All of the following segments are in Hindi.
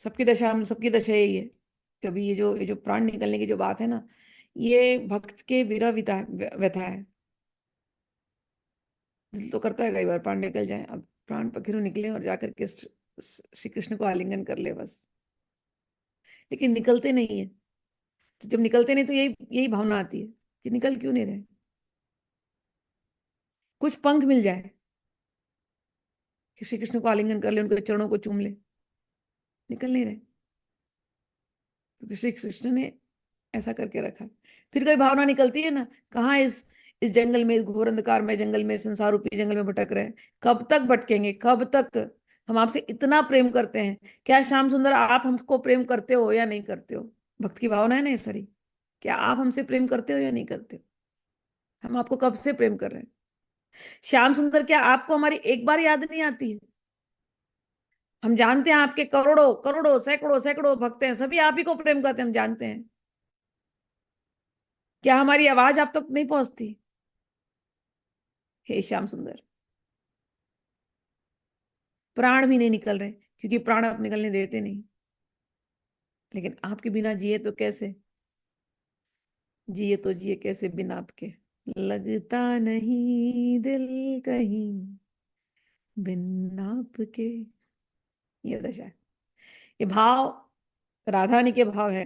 सबकी दशा, हम सबकी दशा यही है। कभी ये जो प्राण निकलने की जो बात है ना, ये भक्त के विरह व्यथा है। दिल तो करता है कई बार प्राण निकल जाए, अब प्राण पखेरु निकले और जाकर के श्री कृष्ण को आलिंगन कर ले बस। लेकिन निकलते नहीं है। तो जब निकलते नहीं तो यही यही भावना आती है कि निकल क्यों नहीं रहे, कुछ पंख मिल जाए कि श्री कृष्ण को आलिंगन कर ले, उनके चरणों को चूम ले। निकल नहीं रहे क्योंकि श्री कृष्ण ने ऐसा करके रखा है। फिर कोई भावना निकलती है ना, कहाँ इस जंगल में, इस घोर अंधकार में जंगल में, संसार रूपी जंगल में भटक रहे हैं। कब तक भटकेंगे, कब तक? हम आपसे इतना प्रेम करते हैं, क्या श्याम सुंदर आप हमको प्रेम करते हो या नहीं करते हो? भक्त की भावना है ना ये सारी। क्या आप हमसे प्रेम करते हो या नहीं करते हो? हम आपको कब से प्रेम कर रहे हैं। श्याम सुंदर, क्या आपको हमारी एक बार याद नहीं आती है? हम जानते हैं आपके करोड़ों करोड़ों सैकड़ों सैकड़ों भक्त हैं, सभी आप ही को प्रेम करते हैं, हम जानते हैं। क्या हमारी आवाज आप तक नहीं पहुंचती? हे श्याम सुंदर, प्राण भी नहीं निकल रहे क्योंकि प्राण आप निकलने देते नहीं। लेकिन आपके बिना जिए तो कैसे? जिए तो जिए कैसे बिना आपके? लगता नहीं दिल कहीं बिन आपके। ये दशा है। ये भाव राधा रानी के भाव है,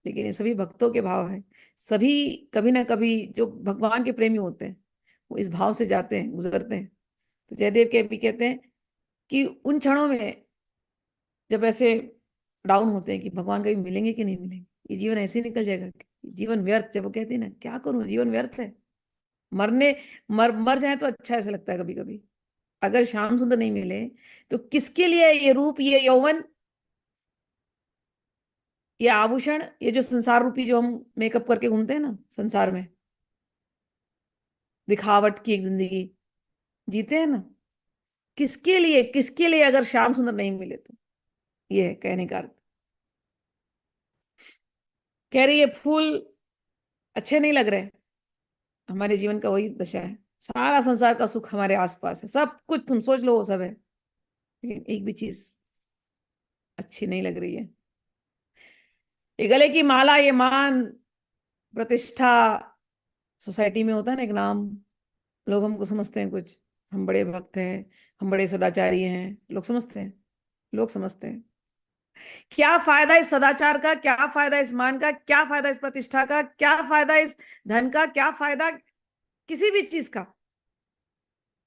लेकिन ये सभी भक्तों के भाव है। सभी कभी ना कभी जो भगवान के प्रेमी होते हैं वो इस भाव से जाते हैं, गुजरते हैं। तो जयदेव के भी कहते हैं कि उन क्षणों में जब ऐसे डाउन होते हैं कि भगवान कभी मिलेंगे कि नहीं मिलेंगे, ये जीवन ऐसे ही निकल जाएगा, जीवन व्यर्थ। जब वो कहते हैं ना, क्या करूं, जीवन व्यर्थ है। मरने मर जाए तो अच्छा ऐसा लगता है कभी कभी। अगर श्याम सुंदर नहीं मिले तो किसके लिए ये रूप, ये यौवन, ये आभूषण, ये जो संसार रूपी जो हम मेकअप करके घूमते हैं ना संसार में, दिखावट की एक जिंदगी जीते हैं ना, किसके लिए, किसके लिए अगर श्याम सुंदर नहीं मिले तो? ये है कहने का अर्थ। कह रही है फूल अच्छे नहीं लग रहे। हमारे जीवन का वही दशा है। सारा संसार का सुख हमारे आसपास है, सब कुछ तुम सोच लो वो सब है, लेकिन एक भी चीज अच्छी नहीं लग रही है। ये गले की माला, ये मान प्रतिष्ठा, सोसाइटी में होता है ना एक नाम, लोग हमको समझते हैं कुछ, हम बड़े भक्त हैं, हम बड़े सदाचारी हैं, लोग समझते हैं। लोग समझते हैं। क्या फायदा इस सदाचार का, क्या फायदा इस मान का, क्या फायदा इस प्रतिष्ठा का, क्या फायदा इस धन का, क्या फायदा किसी भी चीज का,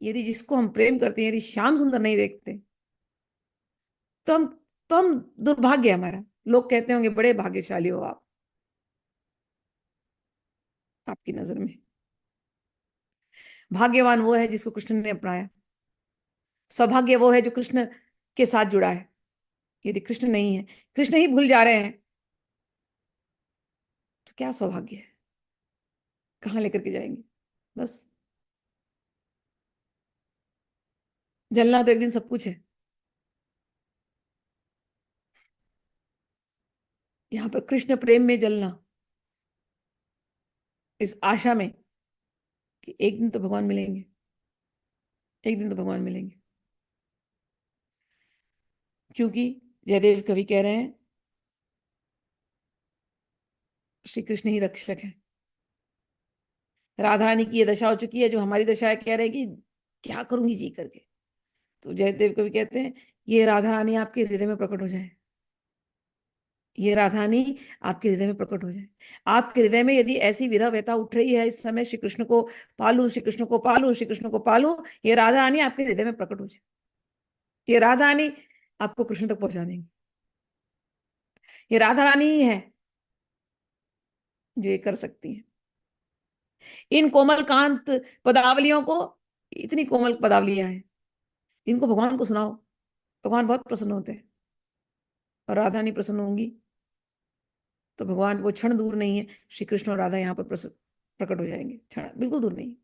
यदि जिसको हम प्रेम करते हैं यदि श्याम सुंदर नहीं देखते तो हम दुर्भाग्य है हमारा। लोग कहते होंगे बड़े भाग्यशाली हो आप, आपकी नजर में। भाग्यवान वो है जिसको कृष्ण ने अपनाया। सौभाग्य वो है जो कृष्ण के साथ जुड़ा है। यदि कृष्ण नहीं है, कृष्ण ही भूल जा रहे हैं, तो क्या सौभाग्य है, कहाँ लेकर के जाएंगे? बस जलना तो एक दिन सब कुछ है। यहाँ पर कृष्ण प्रेम में जलना, इस आशा में कि एक दिन तो भगवान मिलेंगे, एक दिन तो भगवान मिलेंगे। क्योंकि जयदेव कवि कह रहे हैं श्री कृष्ण ही रक्षक है। राधा रानी की ये दशा हो चुकी है, जो हमारी दशा है, कह रहे हैं कि क्या करूंगी जी करके। तो जयदेव कवि कहते हैं ये राधा रानी आपके हृदय में प्रकट हो जाए, ये राधा रानी आपके हृदय में प्रकट हो जाए। आपके हृदय में यदि ऐसी विरह व्यथा उठ रही है इस समय, श्री कृष्ण को पालू, श्री कृष्ण को पालू, श्री कृष्ण को पालू, ये राधा रानी आपके हृदय में प्रकट हो जाए। ये राधा रानी आपको कृष्ण तक पहुंचा देंगी। ये राधा रानी ही है जो ये कर सकती है। इन कोमल कांत पदावलियों को, इतनी कोमल पदावलियां हैं, इनको भगवान को सुनाओ, भगवान बहुत प्रसन्न होते हैं। और राधा नहीं प्रसन्न होंगी तो भगवान, वो क्षण दूर नहीं है, श्री कृष्ण और राधा यहाँ पर प्रकट हो जाएंगे, क्षण बिल्कुल दूर नहीं।